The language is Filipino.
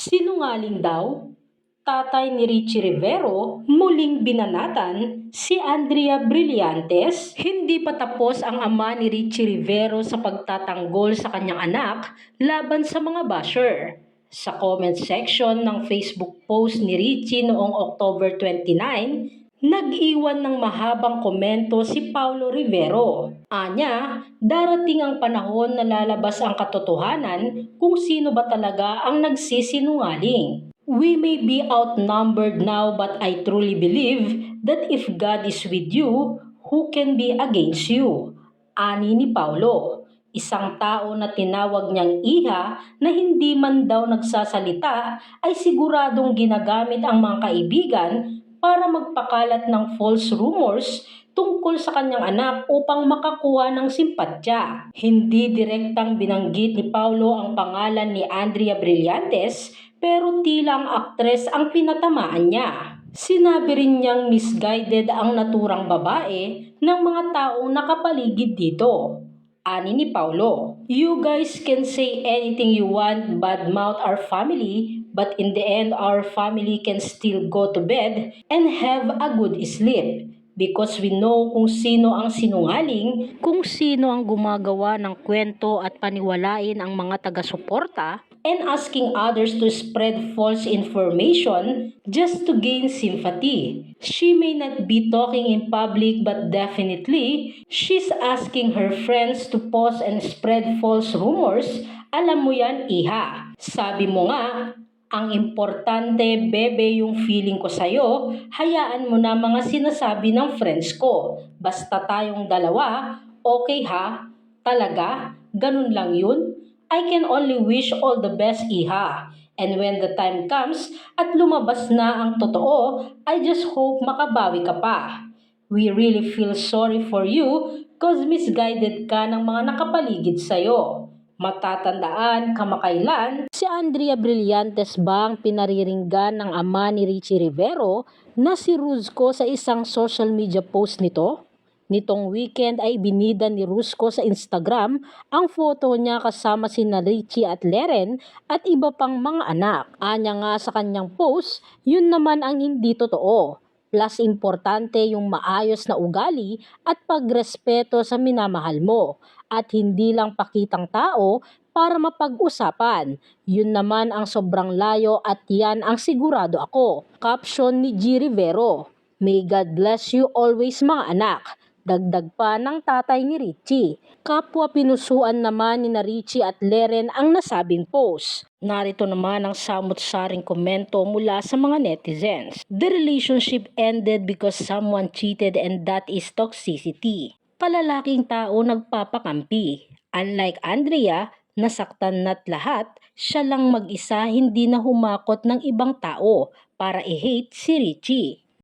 Sinungaling daw? Tatay ni Richie Rivero muling binanatan si Andrea Brillantes. Hindi pa tapos ang ama ni Richie Rivero sa pagtatanggol sa kanyang anak laban sa mga basher. Sa comment section ng Facebook post ni Richie noong October 29, nag-iwan ng mahabang komento si Paulo Rivero. Anya, darating ang panahon na lalabas ang katotohanan kung sino ba talaga ang nagsisinungaling. We may be outnumbered now, but I truly believe that if God is with you, who can be against you? Ani ni Paulo, isang tao na tinawag niyang iha na hindi man daw nagsasalita ay siguradong ginagamit ang mga kaibigan para magpakalat ng false rumors tungkol sa kanyang anak upang makakuha ng simpatya. Hindi direktang binanggit ni Paulo ang pangalan ni Andrea Brillantes, pero tila ang aktres ang pinatamaan niya. Sinabi rin niyang misguided ang naturang babae ng mga taong nakapaligid dito. Ani ni Paulo, "You guys can say anything you want, badmouth our family, but in the end our family can still go to bed and have a good sleep. Because we know kung sino ang sinungaling, kung sino ang gumagawa ng kwento at paniwalain ang mga taga-suporta, and asking others to spread false information just to gain sympathy. She may not be talking in public, but definitely, she's asking her friends to post and spread false rumors. Alam mo yan, iha. Sabi mo nga, ang importante, bebe, yung feeling ko sa'yo, hayaan mo na mga sinasabi ng friends ko. Basta tayong dalawa, okay ha? Talaga? Ganun lang yun? I can only wish all the best, iha. And when the time comes at lumabas na ang totoo, I just hope makabawi ka pa. We really feel sorry for you cause misguided ka ng mga nakapaligid sa'yo. Matatandaan kamakailan, si Andrea Brillantes ba ang pinariringgan ng ama ni Richie Rivero na si Rusco sa isang social media post nito? Nitong weekend ay binida ni Rusco sa Instagram ang photo niya kasama sina Richie at Leren at iba pang mga anak. Anya nga sa kanyang post, yun naman ang hindi totoo. Plus importante yung maayos na ugali at pagrespeto sa minamahal mo at hindi lang pakitang tao para mapag-usapan. Yun naman ang sobrang layo at yan ang sigurado ako. Caption ni G. Rivero, "May God bless you always mga anak." Dagdag pa ng tatay ni Richie. Kapwa pinusuan naman ni Richie at Leren ang nasabing post. Narito naman ang samot-saring komento mula sa mga netizens. The relationship ended because someone cheated and that is toxicity. Palalaking tao nagpapakampi. Unlike Andrea, nasaktan na't lahat, siya lang mag-isa hindi na humakot ng ibang tao para i-hate si Richie.